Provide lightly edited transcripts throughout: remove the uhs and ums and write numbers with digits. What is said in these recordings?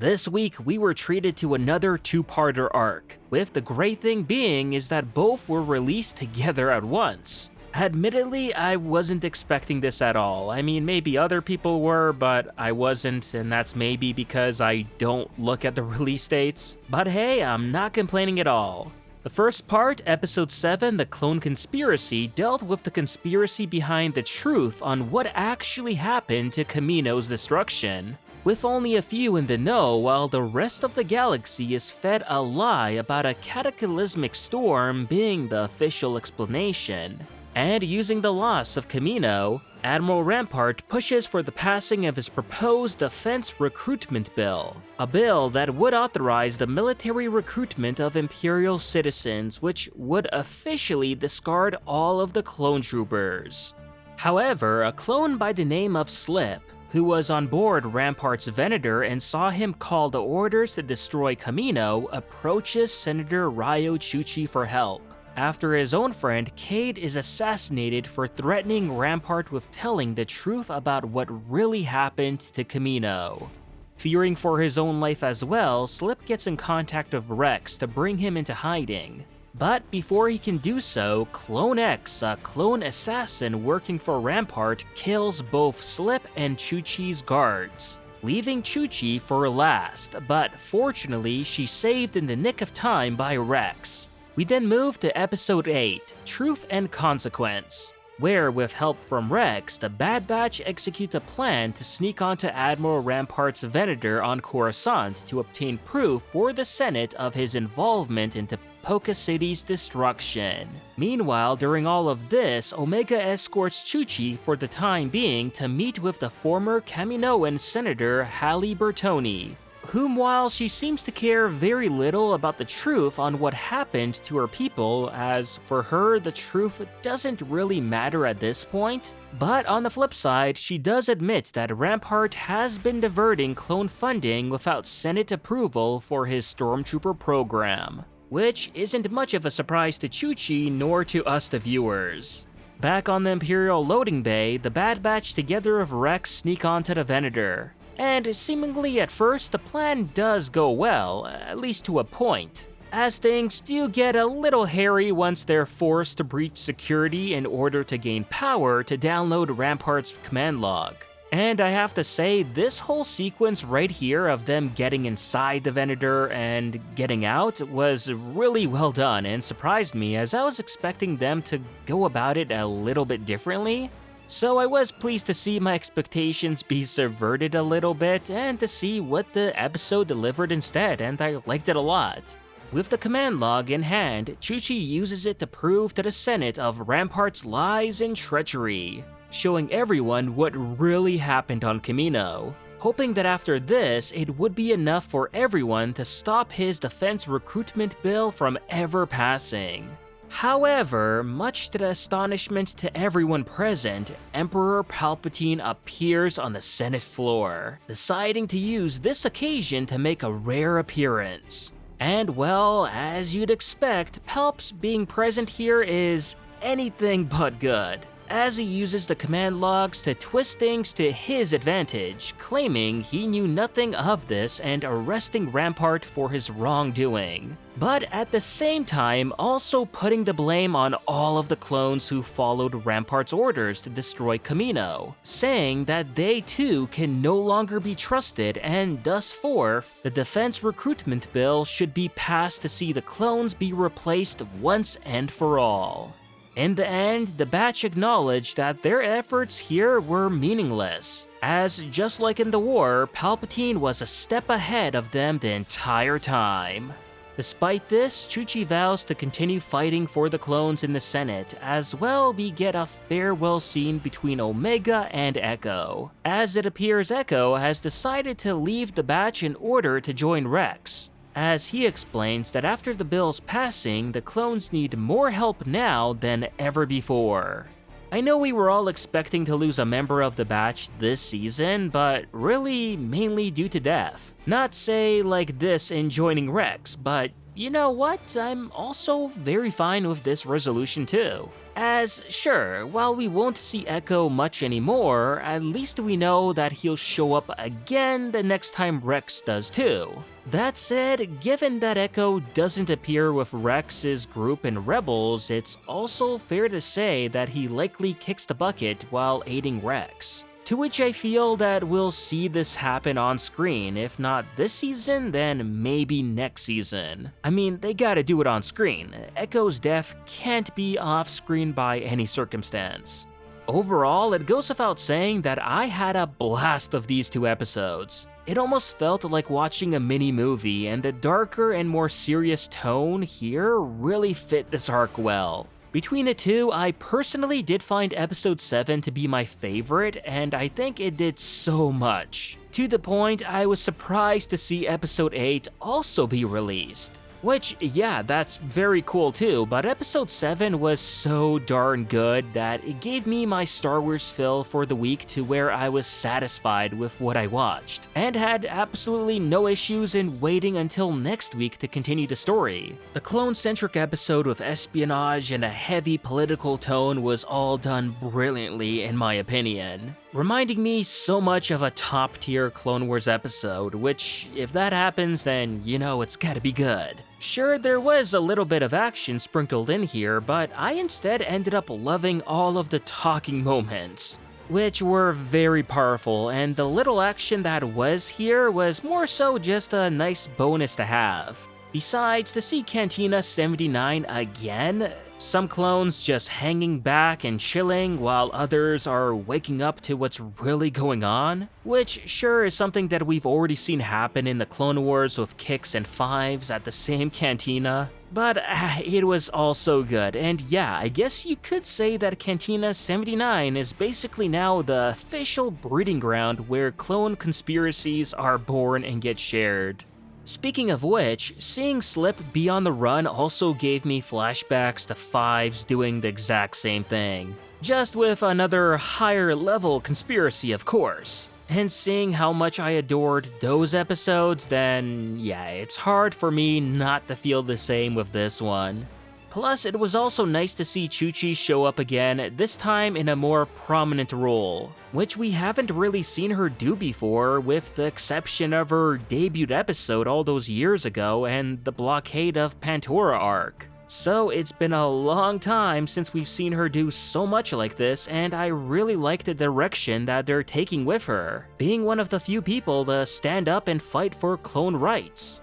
This week, we were treated to another two-parter arc, with the great thing being is that both were released together at once. Admittedly, I wasn't expecting this at all. I mean, maybe other people were, but I wasn't, and that's maybe because I don't look at the release dates. But hey, I'm not complaining at all. The first part, Episode 7, The Clone Conspiracy, dealt with the conspiracy behind the truth on what actually happened to Kamino's destruction, with only a few in the know while the rest of the galaxy is fed a lie about a cataclysmic storm being the official explanation. And using the loss of Kamino, Admiral Rampart pushes for the passing of his proposed Defense Recruitment Bill, a bill that would authorize the military recruitment of Imperial citizens, which would officially discard all of the clone troopers. However, a clone by the name of Slip, who was on board Rampart's Venator and saw him call the orders to destroy Kamino, approaches Senator Riyo Chuchi for help, after his own friend Cade is assassinated for threatening Rampart with telling the truth about what really happened to Kamino. Fearing for his own life as well, Slip gets in contact with Rex to bring him into hiding. But before he can do so, Clone X, a clone assassin working for Rampart, kills both Slip and Chuchi's guards, leaving Chuchi for last, but fortunately she's saved in the nick of time by Rex. We then move to Episode 8, Truth and Consequence, where with help from Rex, the Bad Batch executes a plan to sneak onto Admiral Rampart's Venator on Coruscant to obtain proof for the Senate of his involvement in Tipoca City's destruction. Meanwhile, during all of this, Omega escorts Chuchi for the time being to meet with the former Kaminoan Senator Halle Bertoni, whom, while she seems to care very little about the truth on what happened to her people, as for her the truth doesn't really matter at this point. But on the flip side, she does admit that Rampart has been diverting clone funding without Senate approval for his Stormtrooper program, which isn't much of a surprise to Chuchi nor to us the viewers. Back on the Imperial loading bay, the Bad Batch together with Rex sneak onto the Venator. And seemingly at first, the plan does go well, at least to a point, as things do get a little hairy once they're forced to breach security in order to gain power to download Rampart's command log. And I have to say, this whole sequence right here of them getting inside the Venator and getting out was really well done and surprised me, as I was expecting them to go about it a little bit differently. So I was pleased to see my expectations be subverted a little bit and to see what the episode delivered instead, and I liked it a lot. With the command log in hand, Chuchi uses it to prove to the Senate of Rampart's lies and treachery, showing everyone what really happened on Kamino, hoping that after this it would be enough for everyone to stop his Defense Recruitment Bill from ever passing. However, much to the astonishment to everyone present, Emperor Palpatine appears on the Senate floor, deciding to use this occasion to make a rare appearance. And well, as you'd expect, Palps being present here is anything but good, as he uses the command logs to twist things to his advantage, claiming he knew nothing of this and arresting Rampart for his wrongdoing. But at the same time, also putting the blame on all of the clones who followed Rampart's orders to destroy Kamino, saying that they too can no longer be trusted, and thus forth, the Defense Recruitment Bill should be passed to see the clones be replaced once and for all. In the end, the batch acknowledged that their efforts here were meaningless, as just like in the war, Palpatine was a step ahead of them the entire time. Despite this, Chuchi vows to continue fighting for the clones in the Senate, as well we get a farewell scene between Omega and Echo, as it appears Echo has decided to leave the batch in order to join Rex, as he explains that after the bill's passing, the clones need more help now than ever before. I know we were all expecting to lose a member of the batch this season, but really mainly due to death. Not say like this in joining Rex, but you know what, I'm also very fine with this resolution too. As, sure, while we won't see Echo much anymore, at least we know that he'll show up again the next time Rex does too. That said, given that Echo doesn't appear with Rex's group in Rebels, it's also fair to say that he likely kicks the bucket while aiding Rex. To which I feel that we'll see this happen on screen, if not this season, then maybe next season. I mean, they gotta do it on screen. Echo's death can't be off screen by any circumstance. Overall, it goes without saying that I had a blast of these 2 episodes. It almost felt like watching a mini movie, and the darker and more serious tone here really fit this arc well. Between the two, I personally did find episode 7 to be my favorite, and I think it did so much. To the point I was surprised to see episode 8 also be released. Which, yeah, that's very cool too, but episode 7 was so darn good that it gave me my Star Wars fill for the week to where I was satisfied with what I watched, and had absolutely no issues in waiting until next week to continue the story. The clone-centric episode with espionage and a heavy political tone was all done brilliantly in my opinion, reminding me so much of a top-tier Clone Wars episode, which, if that happens, then you know it's gotta be good. Sure, there was a little bit of action sprinkled in here, but I instead ended up loving all of the talking moments, which were very powerful, and the little action that was here was more so just a nice bonus to have. Besides, to see Cantina 79 again, some clones just hanging back and chilling while others are waking up to what's really going on, which sure is something that we've already seen happen in the Clone Wars with Kix and Fives at the same cantina. But it was also good, and yeah, I guess you could say that Cantina 79 is basically now the official breeding ground where clone conspiracies are born and get shared. Speaking of which, seeing Slip be on the run also gave me flashbacks to Fives doing the exact same thing, just with another higher level conspiracy of course. And seeing how much I adored those episodes, then yeah, it's hard for me not to feel the same with this one. Plus, it was also nice to see Chuchi show up again, this time in a more prominent role, which we haven't really seen her do before, with the exception of her debut episode all those years ago and the Blockade of Pantora arc. So it's been a long time since we've seen her do so much like this, and I really like the direction that they're taking with her, being one of the few people to stand up and fight for clone rights.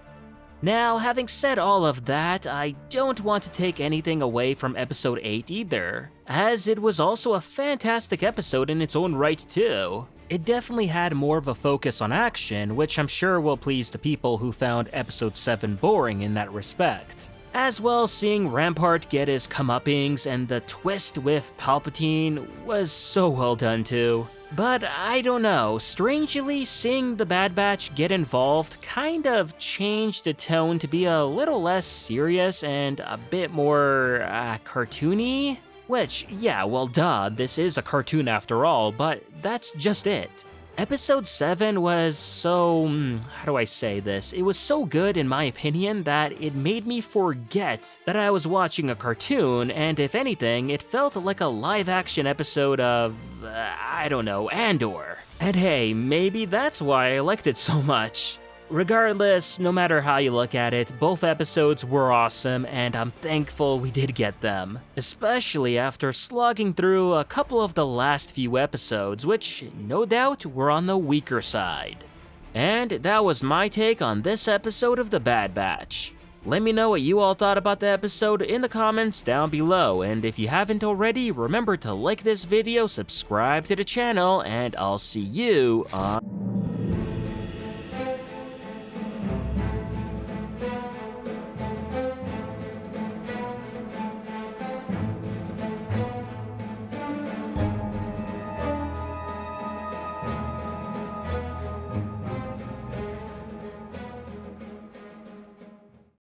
Now, having said all of that, I don't want to take anything away from episode 8 either, as it was also a fantastic episode in its own right too. It definitely had more of a focus on action, which I'm sure will please the people who found episode 7 boring in that respect. As well, seeing Rampart get his comeuppings and the twist with Palpatine was so well done too. But I don't know, strangely seeing the Bad Batch get involved kind of changed the tone to be a little less serious and a bit more cartoony? Which, yeah, well duh, this is a cartoon after all, but that's just it. Episode 7 was so, how do I say this? It was so good in my opinion that it made me forget that I was watching a cartoon, and if anything, it felt like a live-action episode of, I don't know, Andor. And hey, maybe that's why I liked it so much. Regardless, no matter how you look at it, both episodes were awesome, and I'm thankful we did get them. Especially after slogging through a couple of the last few episodes, which, no doubt, were on the weaker side. And that was my take on this episode of The Bad Batch. Let me know what you all thought about the episode in the comments down below, and if you haven't already, remember to like this video, subscribe to the channel, and I'll see you on